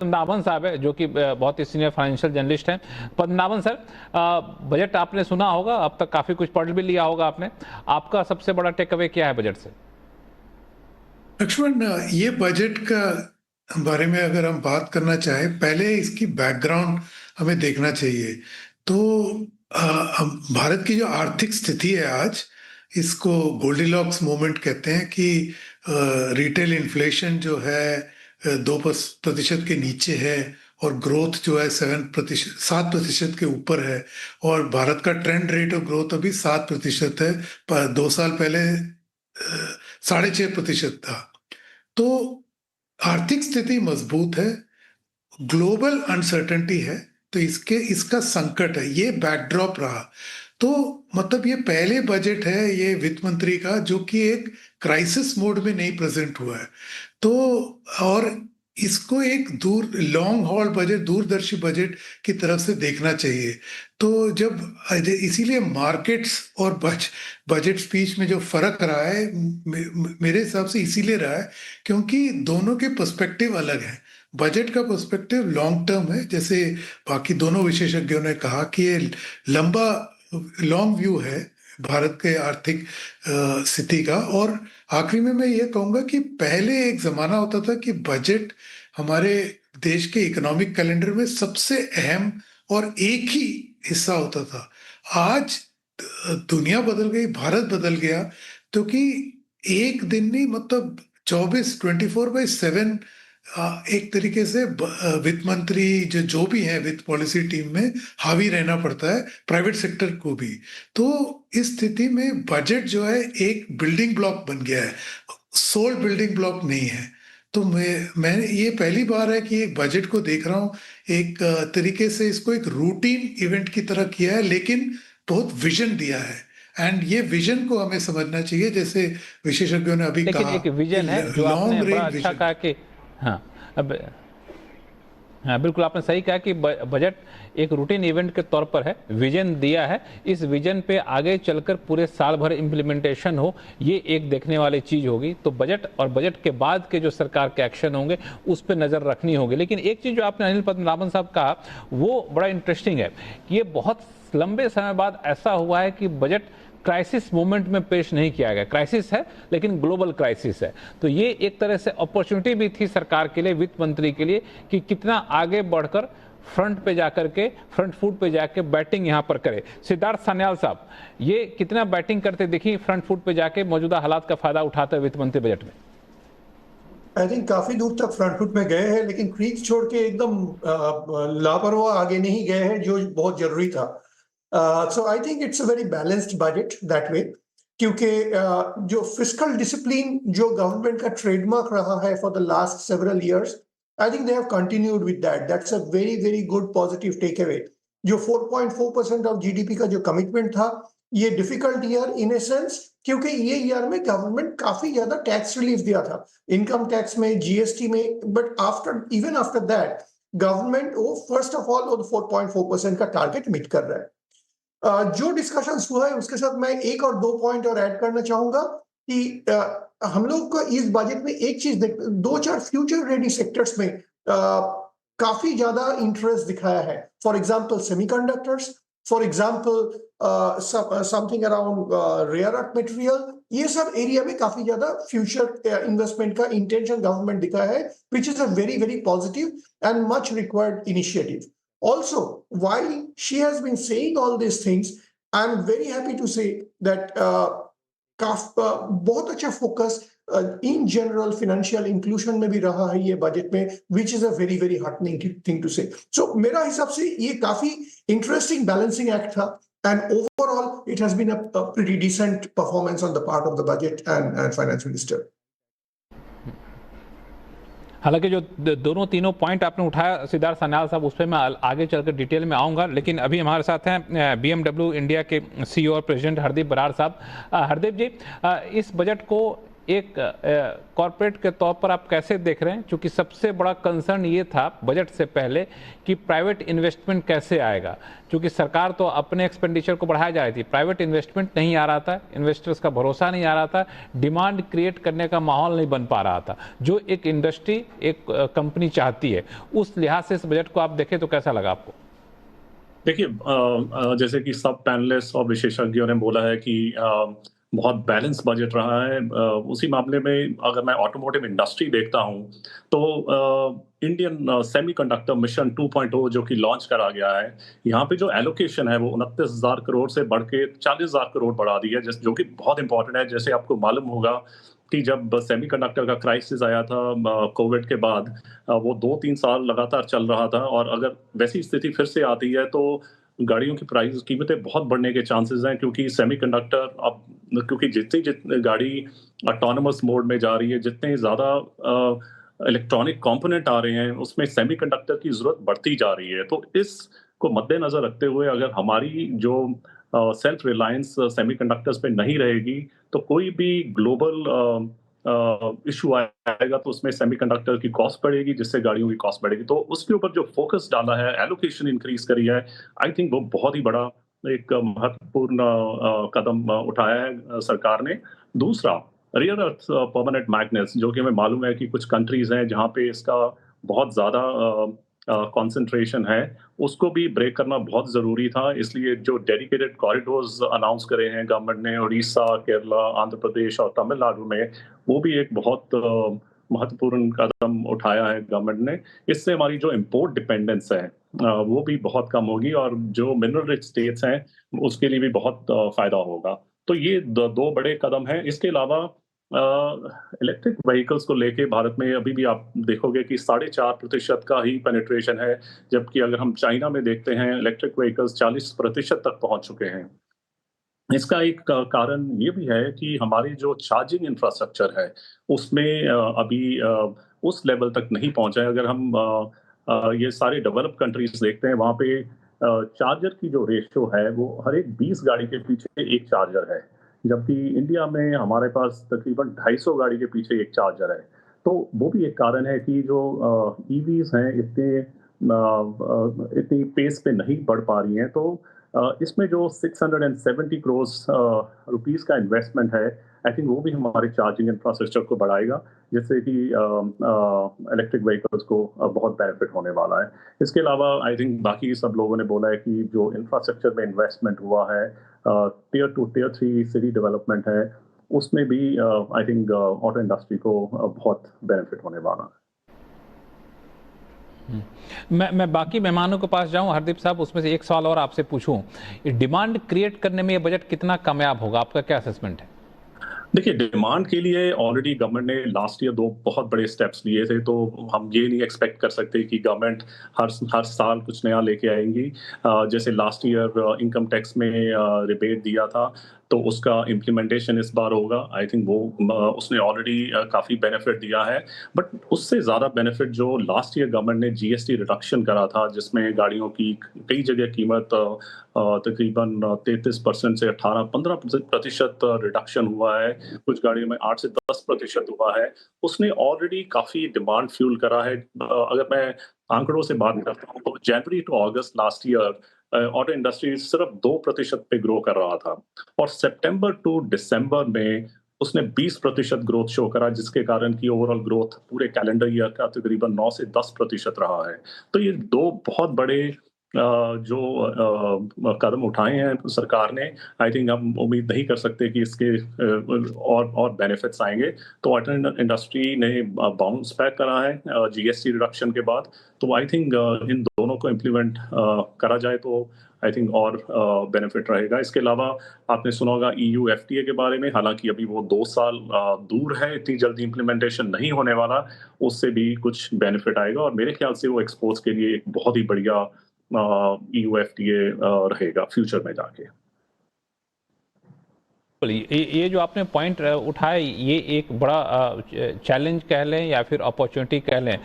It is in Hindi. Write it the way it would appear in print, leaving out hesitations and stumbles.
पद्मनाभन साहब है, जो कि बहुत ही सीनियर फाइनेंशियल जर्नलिस्ट हैं। पद्मनाभन सर, बजट आपने सुना होगा, अब तक काफी कुछ पढ़ भी लिया होगा आपने। आपका सबसे बड़ा टेक अवे क्या है बजट से? लक्ष्मण, ये बजट का बारे में अगर हम बात करना चाहें, पहले इसकी बैकग्राउंड हमें देखना चाहिए। तो भारत की जो आर्थिक स्थिति है आज, इसको गोल्डीलॉक्स मोमेंट कहते हैं कि रिटेल इन्फ्लेशन जो है 2% के नीचे है, और ग्रोथ जो है 7% के ऊपर है। और भारत का ट्रेंड रेट ऑफ ग्रोथ अभी 7% है, पर 2 साल पहले 6.5% था। तो आर्थिक स्थिति मजबूत है, ग्लोबल अनसर्टेनिटी है, तो इसका संकट है, ये बैकड्रॉप रहा। तो मतलब ये पहले बजट है ये वित्त मंत्री का जो कि एक क्राइसिस मोड में नहीं प्रेजेंट हुआ है। तो और इसको एक लॉन्ग हॉल बजट, दूरदर्शी बजट की तरफ से देखना चाहिए। तो इसीलिए मार्केट्स और बजट स्पीच में जो फर्क रहा है, मेरे हिसाब से इसीलिए रहा है क्योंकि दोनों के पर्सपेक्टिव अलग हैं। बजट का पर्सपेक्टिव लॉन्ग टर्म है, जैसे बाकी दोनों विशेषज्ञों ने कहा कि ये लंबा लॉन्ग व्यू है भारत के आर्थिक स्थिति का। और आखिरी में मैं ये कहूंगा कि पहले एक जमाना होता था कि बजट हमारे देश के इकोनॉमिक कैलेंडर में सबसे अहम और एक ही हिस्सा होता था। आज दुनिया बदल गई, भारत बदल गया, क्योंकि एक दिन नहीं, मतलब 24/7 एक तरीके से वित्त मंत्री जो भी है वित्त पॉलिसी टीम में हावी रहना पड़ता है, प्राइवेट सेक्टर को भी। तो इस स्थिति में बजट जो है एक बिल्डिंग ब्लॉक बन गया है, सोल बिल्डिंग ब्लॉक नहीं है। तो मैं ये पहली बार है कि एक बजट को देख रहा हूँ, एक तरीके से इसको एक रूटीन इवेंट की तरह किया है, लेकिन बहुत विजन दिया है। एंड ये विजन को हमें समझना चाहिए, जैसे विशेषज्ञों ने अभी लेकिन कहा एक विजन है जो आपने लॉन्ग बड़ा रेंज अच्छा विजन। कहा कि हाँ, अब हाँ बिल्कुल आपने सही कहा कि बजट एक रूटीन इवेंट के तौर पर है, विजन दिया है। इस विजन पे आगे चलकर पूरे साल भर इम्प्लीमेंटेशन हो, ये एक देखने वाली चीज होगी। तो बजट और बजट के बाद के जो सरकार के एक्शन होंगे उस पर नजर रखनी होगी। लेकिन एक चीज जो आपने अनिल पद्मनाभन साहब कहा वो बड़ा इंटरेस्टिंग है कि ये बहुत लंबे समय बाद ऐसा हुआ है कि बजट क्राइसिस मोमेंट में पेश नहीं किया गया। क्राइसिस है लेकिन ग्लोबल क्राइसिस है। तो ये एक तरह से अपॉर्चुनिटी भी थी सरकार के लिए, वित्त मंत्री के लिए, कि कितना आगे बढ़कर फ्रंट पे जाकर के, फ्रंट फुट पे जाके बैटिंग यहां पर करे। सिद्धार्थ सान्याल साहब, ये कितना बैटिंग करते दिखी फ्रंट फुट पे जाके, मौजूदा हालात का फायदा उठाते वित्त मंत्री बजट में? आई थिंक काफी दूर तक फ्रंट फुट में गए हैं, लेकिन क्रीज छोड़ के एकदम लापरवाह आगे नहीं गए हैं, जो बहुत जरूरी था। So I think it's a very balanced budget that way, क्योंकि जो फिस्कल डिसिप्लिन जो गवर्नमेंट का ट्रेडमार्क रहा है for the last several years, I think they have continued with that. That's a very very good positive takeaway. जो 4.4% ऑफ जीडीपी का जो कमिटमेंट था, ये difficult year in a sense, क्योंकि ये ईयर में गवर्नमेंट काफी ज्यादा टैक्स रिलीफ दिया था, इनकम टैक्स में, जीएसटी में, बट आफ्टर दैट गवर्नमेंट वो फर्स्ट ऑफ ऑल वो 4.4% का टारगेट मीट कर रहा है। जो डिस्कशंस हुआ है उसके साथ मैं एक और दो पॉइंट और ऐड करना चाहूंगा कि हम लोग को इस बजट में एक चीज दो चार फ्यूचर रेडी सेक्टर्स में काफी ज्यादा इंटरेस्ट दिखाया है। For example semiconductors, for example something around rare earth material, ये सब एरिया में काफी ज्यादा फ्यूचर इन्वेस्टमेंट का इंटेंशन गवर्नमेंट दिखाया है, which is a very very positive and much required initiative. Also, while she has been saying all these things, I'm very happy to say that बहुत अच्छा focus in general financial inclusion में भी रहा है ये बजट में, which is a very very heartening thing to say. So मेरा हिसाब से ये काफी इंटरेस्टिंग बैलेंसिंग एक्ट था, and overall it has been a pretty decent performance on the part of the budget and finance minister. हालांकि जो दोनों तीनों पॉइंट आपने उठाया सिद्धार्थ सान्याल साहब, उस पर मैं आगे चलकर डिटेल में आऊंगा। लेकिन अभी हमारे साथ हैं बीएमडब्ल्यू इंडिया के सीईओ और प्रेसिडेंट हरदीप बराड़ साहब। हरदीप जी, इस बजट को एक कॉरपोरेट के तौर पर आप कैसे देख रहे हैं, क्योंकि सबसे बड़ा कंसर्न ये था बजट से पहले कि प्राइवेट इन्वेस्टमेंट कैसे आएगा, क्योंकि सरकार तो अपने एक्सपेंडिचर को बढ़ाया जा रही थी, प्राइवेट इन्वेस्टमेंट नहीं आ रहा था, इन्वेस्टर्स का भरोसा नहीं आ रहा था, डिमांड क्रिएट करने का माहौल नहीं बन पा रहा था जो एक इंडस्ट्री, एक कंपनी चाहती है। उस लिहाज से इस बजट को आप देखें तो कैसा लगा आपको? देखिए, जैसे कि सब पैनलिस्ट और विशेषज्ञों ने बोला है कि बहुत बैलेंस बजट रहा है। उसी मामले में अगर मैं ऑटोमोटिव इंडस्ट्री देखता हूं तो इंडियन सेमीकंडक्टर मिशन 2.0 जो कि लॉन्च करा गया है, यहाँ पे जो एलोकेशन है वो 29,000 करोड़ से बढ़ के 40,000 करोड़ बढ़ा दी है, जो कि बहुत इंपॉर्टेंट है। जैसे आपको मालूम होगा कि जब सेमीकंडक्टर का क्राइसिस आया था कोविड के बाद, वो 2-3 साल लगातार चल रहा था, और अगर वैसी स्थिति फिर से आती है तो गाड़ियों की प्राइस कीमतें बहुत बढ़ने के चांसेस हैं, क्योंकि सेमीकंडक्टर अब, क्योंकि जितनी गाड़ी ऑटोनोमस मोड में जा रही है, जितने ज़्यादा इलेक्ट्रॉनिक कंपोनेंट आ रहे हैं, उसमें सेमीकंडक्टर की ज़रूरत बढ़ती जा रही है। तो इसको मद्देनज़र रखते हुए अगर हमारी जो सेल्फ रिलायंस सेमीकंडक्टर्स पे नहीं रहेगी, तो कोई भी ग्लोबल इशू आएगा तो उसमें सेमीकंडक्टर की कॉस्ट बढ़ेगी, जिससे गाड़ियों की कॉस्ट बढ़ेगी। तो उसके ऊपर जो फोकस डाला है, एलोकेशन इंक्रीज करी है, आई थिंक वो बहुत ही बड़ा एक महत्वपूर्ण कदम उठाया है सरकार ने। दूसरा, रियर अर्थ परमानेंट मैग्नेट्स, जो कि हमें मालूम है कि कुछ कंट्रीज हैं जहाँ पे इसका बहुत ज़्यादा कंसंट्रेशन है, उसको भी ब्रेक करना बहुत ज़रूरी था। इसलिए जो डेडिकेटेड कॉरिडोर्स अनाउंस करे हैं गवर्नमेंट ने, उड़ीसा, केरला, आंध्र प्रदेश और तमिलनाडु में, वो भी एक बहुत महत्वपूर्ण कदम उठाया है गवर्नमेंट ने। इससे हमारी जो इंपोर्ट डिपेंडेंस है वो भी बहुत कम होगी, और जो मिनरल रिच स्टेट्स हैं उसके लिए भी बहुत फ़ायदा होगा। तो ये दो बड़े कदम हैं। इसके अलावा इलेक्ट्रिक व्हीकल्स को लेके भारत में अभी भी आप देखोगे कि 4.5% का ही पेनिट्रेशन है, जबकि अगर हम चाइना में देखते हैं इलेक्ट्रिक व्हीकल्स 40% तक पहुंच चुके हैं। इसका एक कारण ये भी है कि हमारी जो चार्जिंग इंफ्रास्ट्रक्चर है उसमें अभी उस लेवल तक नहीं पहुंचा है। अगर हम ये सारे डेवलप कंट्रीज देखते हैं, वहाँ पे चार्जर की जो रेशियो है वो हर एक 20 गाड़ी के पीछे एक चार्जर है, जबकि इंडिया में हमारे पास तकरीबन 250 गाड़ी के पीछे एक चार्जर है। तो वो भी एक कारण है कि जो ईवीज हैं इतनी पेस पे नहीं बढ़ पा रही हैं। तो इसमें जो 670 करोड़ रुपीस का इन्वेस्टमेंट है, आई थिंक वो भी हमारे चार्जिंग इंफ्रास्ट्रक्चर को बढ़ाएगा, जिससे कि इलेक्ट्रिक व्हीकल्स को बहुत बेनिफिट होने वाला है। इसके अलावा आई थिंक बाकी सब लोगों ने बोला है कि जो इंफ्रास्ट्रक्चर में इन्वेस्टमेंट हुआ है, टियर 2 टियर 3 सिटी डेवलपमेंट है, उसमें भी आई थिंक ऑटो इंडस्ट्री को बहुत बेनिफिट होने वाला है। मैं बाकी मेहमानों के पास जाऊं, हरदीप साहब, उसमें से एक सवाल और आपसे पूछूं, डिमांड क्रिएट करने में ये बजट कितना कामयाब होगा, आपका क्या असेसमेंट है? देखिए, डिमांड के लिए ऑलरेडी गवर्नमेंट ने लास्ट ईयर 2 बहुत बड़े स्टेप्स लिए थे, तो हम ये नहीं एक्सपेक्ट कर सकते कि गवर्नमेंट हर साल कुछ नया लेके आएंगी। जैसे लास्ट ईयर इनकम टैक्स में रिबेट दिया था, तो उसका इम्प्लीमेंटेशन इस बार होगा। आई थिंक वो उसने ऑलरेडी काफ़ी बेनिफिट दिया है, बट उससे ज़्यादा बेनिफिट जो लास्ट ईयर गवर्नमेंट ने जीएसटी रिडक्शन करा था, जिसमें गाड़ियों की कई जगह कीमत तकरीबन 33% से 18-15% रिडक्शन हुआ है, कुछ गाड़ियों में 8 से 10% हुआ है। उसने ऑलरेडी काफ़ी डिमांड फ्यूल करा है। अगर मैं आंकड़ों से बात करता हूँ तो जनवरी टू अगस्त लास्ट ईयर ऑटो इंडस्ट्री सिर्फ 2% पे ग्रो कर रहा था, और सितंबर टू दिसंबर में उसने 20% ग्रोथ शो करा, जिसके कारण की ओवरऑल ग्रोथ पूरे कैलेंडर ईयर का तकरीबन 9 से 10% रहा है। तो ये दो बहुत बड़े जो कदम उठाए हैं सरकार ने, आई थिंक हम उम्मीद नहीं कर सकते कि इसके और बेनिफिट्स आएंगे। तो ऑटो इंडस्ट्री ने बाउंस बैक करा है जीएसटी रिडक्शन के बाद। तो आई थिंक इन दोनों को इम्प्लीमेंट करा जाए तो आई थिंक और बेनिफिट रहेगा। इसके अलावा आपने सुना होगा EU FTA के बारे में, हालांकि अभी वो 2 साल दूर है, इतनी जल्दी इम्प्लीमेंटेशन नहीं होने वाला, उससे भी कुछ बेनिफिट आएगा, और मेरे ख्याल से वो एक्सपोर्ट्स के लिए एक बहुत ही बढ़िया EU FTA रहेगा फ्यूचर में जाके। ये जो आपने पॉइंट उठाया, ये एक बड़ा चैलेंज कह लें या फिर अपॉर्चुनिटी कह लें।